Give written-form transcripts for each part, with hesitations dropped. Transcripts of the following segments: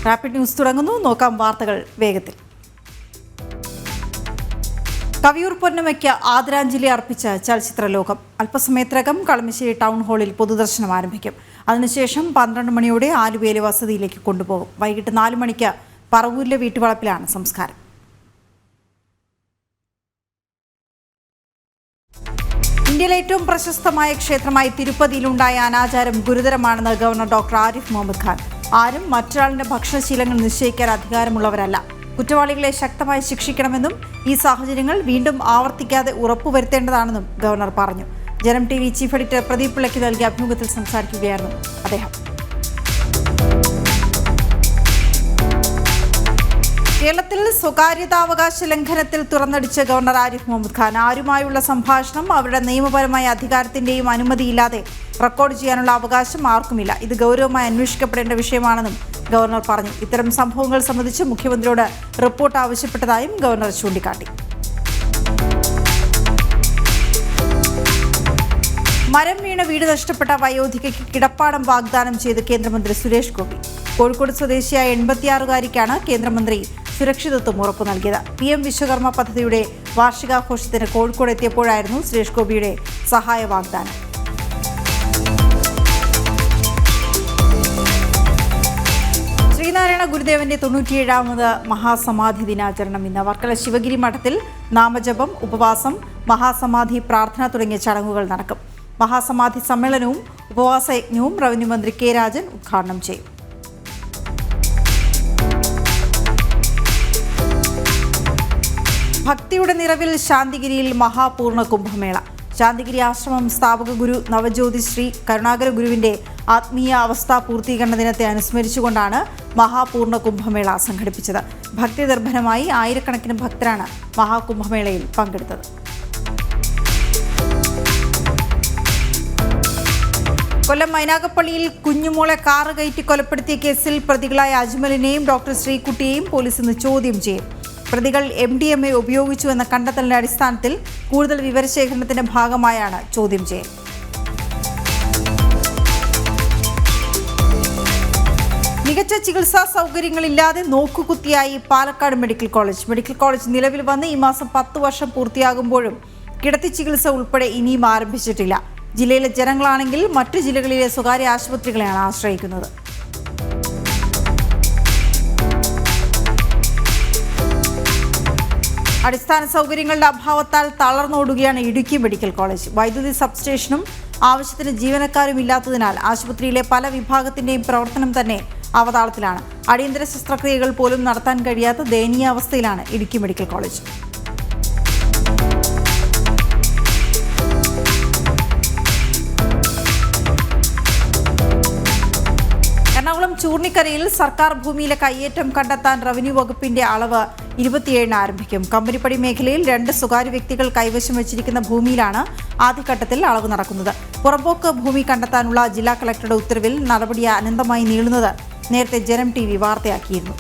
Rapid news തുടങ്ങുന്നു. നോക്കാം വാർത്തകൾ വേഗത്തിൽ. കവിയൂർ പൊന്നമ്മയ്ക്ക് ആദരാഞ്ജലി അർപ്പിച്ച ചലച്ചിത്ര ലോകം. അല്പസമയത്തിനകം കളമശ്ശേരി ടൗൺ ഹാളിൽ പൊതുദർശനം ആരംഭിക്കും. അതിനുശേഷം 12 മണിയോടെ ആലുവയിലെ വസതിയിലേക്ക് കൊണ്ടുപോകും. വൈകിട്ട് 4 മണിക്ക് പറവൂരിലെ വീട്ടുവളപ്പിലാണ് സംസ്കാരം. ഇന്ത്യയിലെ ഏറ്റവും പ്രശസ്തമായ ക്ഷേത്രമായി തിരുപ്പതിയിലുണ്ടായ അനാചാരം ഗുരുതരമാണെന്ന് ഗവർണർ ഡോക്ടർ ആരിഫ് മുഹമ്മദ് ഖാൻ. ആരും മറ്റൊരാളിന്റെ ഭക്ഷണശീലങ്ങൾ നിശ്ചയിക്കാൻ അധികാരമുള്ളവരല്ല. കുറ്റവാളികളെ ശക്തമായി ശിക്ഷിക്കണമെന്നും ഈ സാഹചര്യങ്ങൾ വീണ്ടും ആവർത്തിക്കാതെ ഉറപ്പുവരുത്തേണ്ടതാണെന്നും ഗവർണർ പറഞ്ഞു. ജനം TV ചീഫ് എഡിറ്റർ പ്രദീപ് പിള്ളയ്ക്ക് നൽകിയ അഭിമുഖത്തിൽ സംസാരിക്കുകയായിരുന്നു അദ്ദേഹം. കേരളത്തിൽ സ്വകാര്യതാവകാശ ലംഘനത്തിൽ തുറന്നടിച്ച ഗവർണർ ആരിഫ് മുഹമ്മദ് ഖാൻ. ആരുമായുള്ള സംഭാഷണം അവരുടെ നിയമപരമായ അധികാരത്തിന്റെയും അനുമതിയില്ലാതെ റെക്കോർഡ് ചെയ്യാനുള്ള അവകാശം ആർക്കുമില്ല. ഇത് ഗൗരവമായി അന്വേഷിക്കപ്പെടേണ്ട വിഷയമാണെന്നും ഗവർണർ പറഞ്ഞു. ഇത്തരം സംഭവങ്ങൾ സംബന്ധിച്ച് മുഖ്യമന്ത്രിയോട് റിപ്പോർട്ട് ആവശ്യപ്പെട്ടതായും ഗവർണർ ചൂണ്ടിക്കാട്ടി. മരം വീണ വീട് നഷ്ടപ്പെട്ട വയോധികയ്ക്ക് കിടപ്പാടം വാഗ്ദാനം ചെയ്ത് കേന്ദ്രമന്ത്രി സുരേഷ് ഗോപി. കോഴിക്കോട് സ്വദേശിയായ 86-കാരിക്കാണ് കേന്ദ്രമന്ത്രി സുരക്ഷിതത്വം ഉറപ്പു നൽകിയത്. PM വിശ്വകർമ്മ പദ്ധതിയുടെ വാർഷികാഘോഷത്തിന് കോഴിക്കോട് എത്തിയപ്പോഴായിരുന്നു സുരേഷ് ഗോപിയുടെ സഹായ വാഗ്ദാനം. ശ്രീനാരായണ ഗുരുദേവന്റെ 97ാമത് മഹാസമാധി ദിനാചരണം ഇന്ന്. വർക്കല ശിവഗിരി മഠത്തിൽ നാമജപം, ഉപവാസം, മഹാസമാധി പ്രാർത്ഥന തുടങ്ങിയ ചടങ്ങുകൾ നടക്കും. മഹാസമാധി സമ്മേളനവും ഉപവാസയജ്ഞവും റവന്യൂ മന്ത്രി K. രാജൻ ഉദ്ഘാടനം ചെയ്യും. ഭക്തിയുടെ നിറവിൽ ശാന്തിഗിരിയിൽ മഹാപൂർണ്ണ കുംഭമേള. ശാന്തിഗിരി ആശ്രമം സ്ഥാപക ഗുരു നവജ്യോതി ശ്രീ കരുണാകര ഗുരുവിന്റെ ആത്മീയ അവസ്ഥാ പൂർത്തീകരണ ദിനത്തെ അനുസ്മരിച്ചുകൊണ്ടാണ് മഹാപൂർണ്ണ കുംഭമേള സംഘടിപ്പിച്ചത്. ഭക്തി നിർഭരമായി ആയിരക്കണക്കിന് ഭക്തരാണ് മഹാകുംഭമേളയിൽ പങ്കെടുത്തത്. കൊല്ലം മൈനാഗപ്പള്ളിയിൽ കുഞ്ഞുമോളെ കാറ് കയറ്റി കൊലപ്പെടുത്തിയ കേസിൽ പ്രതികളായ അജ്മലിനെയും ഡോക്ടർ ശ്രീകുട്ടിയെയും പോലീസ് ഇന്ന് ചോദ്യം ചെയ്യും. പ്രതികൾ MDMA ഉപയോഗിച്ചു എന്ന കണ്ടെത്തലിന്റെ അടിസ്ഥാനത്തിൽ കൂടുതൽ വിവരശേഖരണത്തിന്റെ ഭാഗമായാണ് ചോദ്യം ചെയ്യൽ. മികച്ച ചികിത്സാ സൗകര്യങ്ങളില്ലാതെ നോക്കുകുത്തിയായി Palakkad medical college. Medical college നിലവിൽ വന്ന് ഈ മാസം 10 വർഷം പൂർത്തിയാകുമ്പോഴും കിടത്തി ചികിത്സ ഉൾപ്പെടെ ഇനിയും ആരംഭിച്ചിട്ടില്ല. ജില്ലയിലെ ജനങ്ങളാണെങ്കിൽ മറ്റു ജില്ലകളിലെ സ്വകാര്യ ആശുപത്രികളെയാണ് ആശ്രയിക്കുന്നത്. അടിസ്ഥാന സൗകര്യങ്ങളുടെ അഭാവത്താൽ തളർന്നോടുകയാണ് ഇടുക്കി മെഡിക്കൽ കോളേജ്. വൈദ്യുതി സബ്സ്റ്റേഷനും ആവശ്യത്തിന് ജീവനക്കാരും ഇല്ലാത്തതിനാൽ ആശുപത്രിയിലെ പല വിഭാഗത്തിന്റെയും പ്രവർത്തനം തന്നെ അവതാളത്തിലാണ്. അടിയന്തര ശസ്ത്രക്രിയകൾ പോലും നടത്താൻ കഴിയാത്ത ദയനീയാവസ്ഥയിലാണ് ഇടുക്കി മെഡിക്കൽ കോളേജ്. എറണാകുളം ചൂർണിക്കരയിൽ സർക്കാർ ഭൂമിയിലെ കയ്യേറ്റം കണ്ടെത്താൻ റവന്യൂ വകുപ്പിന്റെ അളവ് 27-ന് ആരംഭിക്കും. കമ്പനിപ്പടി മേഖലയിൽ 2 സ്വകാര്യ വ്യക്തികൾ കൈവശം വെച്ചിരിക്കുന്ന ഭൂമിയിലാണ് ആദ്യഘട്ടത്തിൽ അളവ് നടക്കുന്നത്. പുറമ്പോക്ക് ഭൂമി കണ്ടെത്താനുള്ള ജില്ലാ കളക്ടറുടെ ഉത്തരവിൽ നടപടി അനന്തമായി നീളുന്നത് നേരത്തെ ജനം TV വാർത്തയാക്കിയിരുന്നു.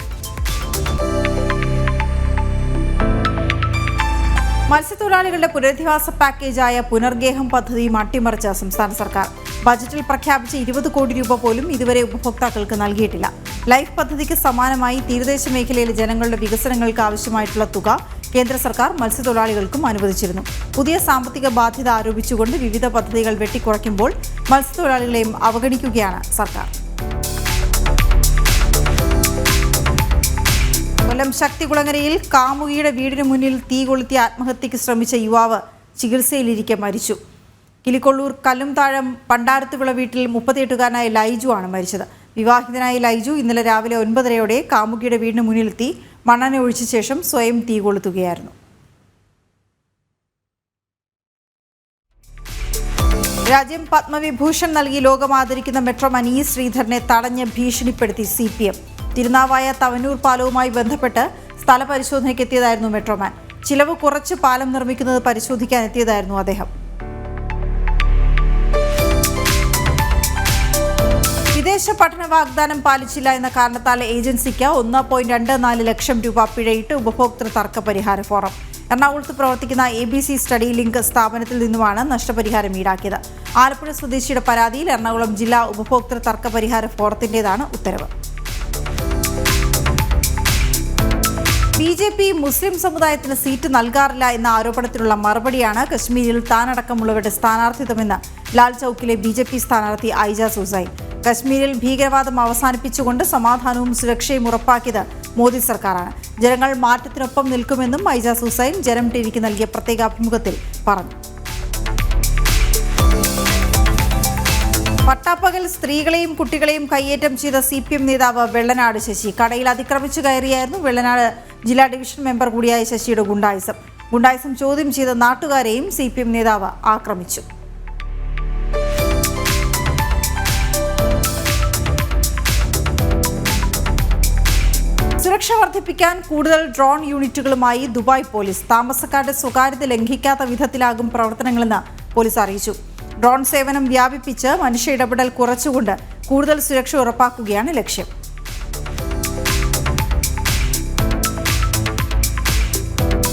മത്സ്യത്തൊഴിലാളികളുടെ പുനരധിവാസ പാക്കേജായ പുനർഗേഹം പദ്ധതിയും അട്ടിമറിച്ച സംസ്ഥാന സർക്കാർ. ബജറ്റിൽ പ്രഖ്യാപിച്ച 20 കോടി രൂപ പോലും ഇതുവരെ ഉപഭോക്താക്കൾക്ക് നൽകിയിട്ടില്ല. ലൈഫ് പദ്ധതിക്ക് സമാനമായി തീരദേശ മേഖലയിലെ ജനങ്ങളുടെ വികസനങ്ങൾക്ക് ആവശ്യമായിട്ടുള്ള തുക കേന്ദ്ര സർക്കാർ മത്സ്യത്തൊഴിലാളികൾക്കും അനുവദിച്ചിരുന്നു. പുതിയ സാമ്പത്തിക ബാധ്യത ആരോപിച്ചുകൊണ്ട് വിവിധ പദ്ധതികൾ വെട്ടിക്കുറയ്ക്കുമ്പോൾ മത്സ്യത്തൊഴിലാളികളെയും അവഗണിക്കുകയാണ് സർക്കാർ. കൊല്ലം ശക്തികുളങ്ങരയിൽ കാമുകിയുടെ വീടിന് മുന്നിൽ തീ കൊളുത്തി ആത്മഹത്യയ്ക്ക് ശ്രമിച്ച യുവാവ് ചികിത്സയിലിരിക്കെ മരിച്ചു. കിളിക്കൊള്ളൂർ കല്ലുംതാഴം പണ്ടാരത്തുവിള വീട്ടിൽ 38-കാരനായ ലൈജു ആണ് മരിച്ചത്. വിവാഹിതനായ ലൈജു ഇന്നലെ രാവിലെ 9:30-ഓടെ കാമുകിയുടെ വീടിന് മുന്നിലെത്തി മണ്ണെണ്ണ ഒഴിച്ച ശേഷം സ്വയം തീ കൊളുത്തുകയായിരുന്നു. രാജ്യം പത്മവിഭൂഷൺ നൽകി ലോകം ആദരിക്കുന്ന മെട്രോമാൻ E. ശ്രീധരനെ തടഞ്ഞ് ഭീഷണിപ്പെടുത്തി CPM. തിരുനാവായ തവനൂർ പാലവുമായി ബന്ധപ്പെട്ട് സ്ഥലപരിശോധനയ്ക്ക് എത്തിയതായിരുന്നു മെട്രോമാൻ. ചിലവ് കുറച്ച് പാലം നിർമ്മിക്കുന്നത് പരിശോധിക്കാൻ എത്തിയതായിരുന്നു അദ്ദേഹം. വിദേശ പഠന വാഗ്ദാനം പാലിച്ചില്ല എന്ന കാരണത്താൽ ഏജൻസിക്ക് 1.24 ലക്ഷം രൂപ പിഴയിട്ട് ഉപഭോക്തൃ തർക്ക പരിഹാര ഫോറം. എറണാകുളത്ത് പ്രവർത്തിക്കുന്ന ABC സ്റ്റഡി ലിങ്ക് സ്ഥാപനത്തിൽ നിന്നുമാണ് നഷ്ടപരിഹാരം ഈടാക്കിയത്. ആലപ്പുഴ സ്വദേശിയുടെ പരാതിയിൽ എറണാകുളം ജില്ലാ ഉപഭോക്തൃ തർക്ക പരിഹാര ഫോറത്തിൻ്റെതാണ് ഉത്തരവ്. BJP മുസ്ലിം സമുദായത്തിന് സീറ്റ് നൽകാറില്ല എന്ന ആരോപണത്തിനുള്ള മറുപടിയാണ് കശ്മീരിൽ താനടക്കമുള്ളവരുടെ സ്ഥാനാർത്ഥിത്വമെന്ന് ലാൽ ചൌക്കിലെ BJP സ്ഥാനാർത്ഥി ഐജാസ് ഹുസൈൻ. കശ്മീരിൽ ഭീകരവാദം അവസാനിപ്പിച്ചുകൊണ്ട് സമാധാനവും സുരക്ഷയും ഉറപ്പാക്കിയത് മോദി സർക്കാരാണ്. ജനങ്ങൾ മാറ്റത്തിനൊപ്പം നിൽക്കുമെന്നും ഐജാസ് ഹുസൈൻ ജനം ടിവിക്ക് നൽകിയ പ്രത്യേക അഭിമുഖത്തിൽ പറഞ്ഞു. പട്ടാപ്പകൽ സ്ത്രീകളെയും കുട്ടികളെയും കയ്യേറ്റം ചെയ്ത CPM നേതാവ് വെള്ളനാട് ശശി കടയിൽ അതിക്രമിച്ചു കയറിയായിരുന്നു വെള്ളനാട് ജില്ലാ ഡിവിഷൻ മെമ്പർ കൂടിയായ ശശിയുടെ ഗുണ്ടായിസം ചോദ്യം ചെയ്ത നാട്ടുകാരെയും CPM നേതാവ് ആക്രമിച്ചു. സുരക്ഷ വർദ്ധിപ്പിക്കാൻ കൂടുതൽ ഡ്രോൺ യൂണിറ്റുകളുമായി ദുബായ് പോലീസ്. താമസക്കാരുടെ സ്വകാര്യത ലംഘിക്കാത്ത വിധത്തിലാകും പ്രവർത്തനങ്ങളെന്ന് പോലീസ് അറിയിച്ചു. ഡ്രോൺ സേവനം വ്യാപിപ്പിച്ച് മനുഷ്യ ഇടപെടൽ കുറച്ചുകൊണ്ട് കൂടുതൽ സുരക്ഷ ഉറപ്പാക്കുകയാണ് ലക്ഷ്യം.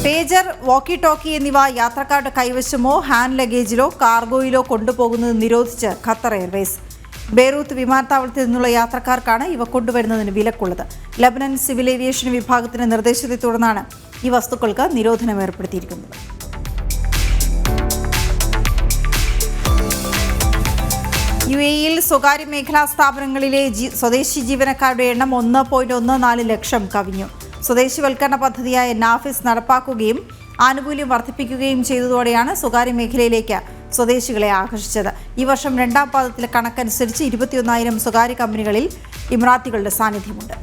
പേജർ, വോക്കി ടോക്കി എന്നിവ യാത്രക്കാരുടെ കൈവശമോ ഹാൻഡ് ലഗേജിലോ കാർഗോയിലോ കൊണ്ടുപോകുന്നത് നിരോധിച്ച് ഖത്തർ എയർവേസ്. ബെയ്റൂത്ത് വിമാനത്താവളത്തിൽ നിന്നുള്ള യാത്രക്കാർക്കാണ് ഇവ കൊണ്ടുവരുന്നതിന് വിലക്കുള്ളത്. ലബനൻ സിവിൽ ഏവിയേഷൻ വിഭാഗത്തിന്റെ നിർദ്ദേശത്തെ തുടർന്നാണ് ഈ വസ്തുക്കൾക്ക് നിരോധനം ഏർപ്പെടുത്തിയിരിക്കുന്നത്. UAE-യിൽ സ്വകാര്യ മേഖലാ സ്ഥാപനങ്ങളിലെ സ്വദേശി ജീവനക്കാരുടെ എണ്ണം 1.14 ലക്ഷം കവിഞ്ഞു. സ്വദേശിവൽക്കരണ പദ്ധതിയായ നാഫിസ് നടപ്പാക്കുകയും ആനുകൂല്യം വർദ്ധിപ്പിക്കുകയും ചെയ്തതോടെയാണ് സ്വകാര്യ മേഖലയിലേക്ക് സ്വദേശികളെ ആകർഷിച്ചത്. ഈ വർഷം രണ്ടാം പാദത്തിലെ കണക്കനുസരിച്ച് 21,000 സ്വകാര്യ കമ്പനികളിൽ ഇമിറാത്തികളുടെ സാന്നിധ്യമുണ്ട്.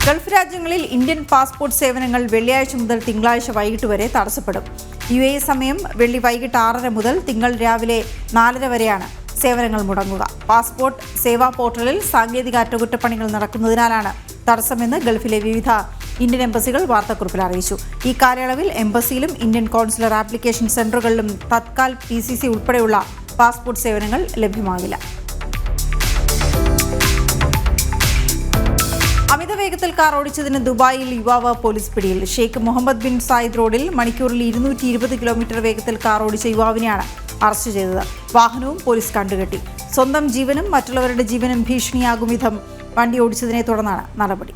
ഗൾഫ് രാജ്യങ്ങളിൽ ഇന്ത്യൻ പാസ്പോർട്ട് സേവനങ്ങൾ വെള്ളിയാഴ്ച മുതൽ തിങ്കളാഴ്ച വൈകിട്ട് വരെ തടസ്സപ്പെടും. UAE സമയം വെള്ളി വൈകിട്ട് 6:30 മുതൽ തിങ്കൾ രാവിലെ 4:30 വരെയാണ് സേവനങ്ങൾ മുടങ്ങുക. പാസ്പോർട്ട് സേവാ പോർട്ടലിൽ സാങ്കേതിക അറ്റകുറ്റപ്പണികൾ നടക്കുന്നതിനാലാണ് തടസ്സമെന്ന് ഗൾഫിലെ വിവിധ ഇന്ത്യൻ എംബസികൾ വാർത്താക്കുറിപ്പിൽ അറിയിച്ചു. ഈ കാലയളവിൽ എംബസിയിലും ഇന്ത്യൻ കോൺസുലർ ആപ്ലിക്കേഷൻ സെന്ററുകളിലും തത്കാൽ PCC ഉൾപ്പെടെയുള്ള പാസ്പോർട്ട് സേവനങ്ങൾ ലഭ്യമാകില്ല. അമിത വേഗത്തിൽ കാർ ഓടിച്ചതിന് ദുബായിൽ യുവാവ് പോലീസ് പിടിയിൽ. ഷെയ്ഖ് മുഹമ്മദ് ബിൻ സായിദ് റോഡിൽ മണിക്കൂറിൽ 220 കിലോമീറ്റർ വേഗത്തിൽ കാർ ഓടിച്ച യുവാവിനെയാണ് അറസ്റ്റ് ചെയ്തത്. വാഹനവും പോലീസ് കണ്ടുകെട്ടി. സ്വന്തം ജീവനും മറ്റുള്ളവരുടെ ജീവനും ഭീഷണിയാകും വിധം വണ്ടി ഓടിച്ചതിനെ തുടർന്നാണ് നടപടി.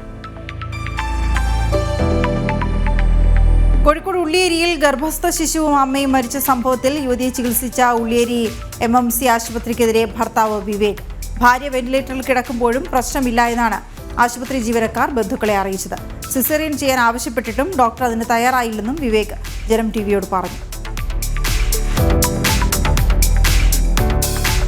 കോഴിക്കോട് ഉള്ളിയേരിയിൽ ഗർഭസ്ഥ ശിശുവും അമ്മയും മരിച്ച സംഭവത്തിൽ യുവതിയെ ചികിത്സിച്ച ഉള്ളിയേരി MMC ആശുപത്രിക്കെതിരെ ഭർത്താവ് വിവേക്. ഭാര്യ വെന്റിലേറ്ററിൽ കിടക്കുമ്പോഴും പ്രശ്നമില്ല എന്നാണ് ആശുപത്രി ജീവനക്കാർ ബന്ധുക്കളെ അറിയിച്ചത്. സിസേറിയൻ ചെയ്യാൻ ആവശ്യപ്പെട്ടിട്ടും ഡോക്ടർ അതിന് തയ്യാറായില്ലെന്നും വിവേക് ജനം ടിവിയോട് പറഞ്ഞു.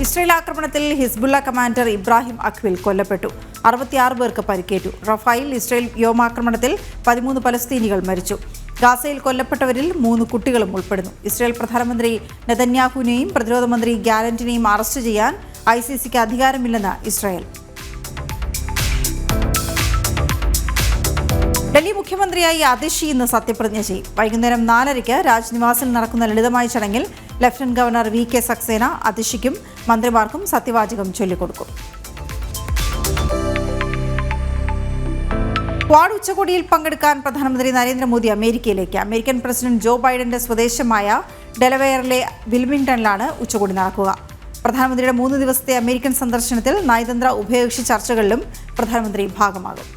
ഇസ്രയേൽ ആക്രമണത്തിൽ ഹിസ്ബുള്ള കമാൻഡർ ഇബ്രാഹിം അഖ്വിൽ കൊല്ലപ്പെട്ടു. 66 പേർക്ക് പരിക്കേറ്റു. റഫായിൽ ഇസ്രയേൽ വ്യോമാക്രമണത്തിൽ 13 പലസ്തീനികൾ മരിച്ചു. ഗാസയിൽ കൊല്ലപ്പെട്ടവരിൽ 3 കുട്ടികളും ഉൾപ്പെടുന്നു. ഇസ്രയേൽ പ്രധാനമന്ത്രി നെതന്യാഹുവിനെയും പ്രതിരോധ മന്ത്രി ഗാലന്റിനെയും അറസ്റ്റ് ചെയ്യാൻ ICCക്ക് അധികാരമില്ലെന്ന് ഇസ്രയേൽ. ഡൽഹി മുഖ്യമന്ത്രിയായി അതിഷി ഇന്ന് സത്യപ്രതിജ്ഞ ചെയ്യും. വൈകുന്നേരം 4:30 രാജ്നിവാസിൽ നടക്കുന്ന ലളിതമായ ചടങ്ങിൽ ലഫ്റ്റനന്റ് ഗവർണർ VK സക്സേന അതിഷിക്കും മന്ത്രിമാർക്കും സത്യവാചകം ചൊല്ലിക്കൊടുക്കും. ക്വാഡ് ഉച്ചകോടിയിൽ പങ്കെടുക്കാൻ പ്രധാനമന്ത്രി നരേന്ദ്രമോദി അമേരിക്കയിലേക്ക്. അമേരിക്കൻ പ്രസിഡന്റ് ജോ ബൈഡന്റെ സ്വദേശമായ ഡെലവെയറിലെ വിൽമിംഗ്ടണിലാണ് ഉച്ചകോടി നടക്കുക. പ്രധാനമന്ത്രിയുടെ 3 ദിവസത്തെ അമേരിക്കൻ സന്ദർശനത്തിൽ നയതന്ത്ര ഉഭയകക്ഷി ചർച്ചകളിലും പ്രധാനമന്ത്രി ഭാഗമാകും.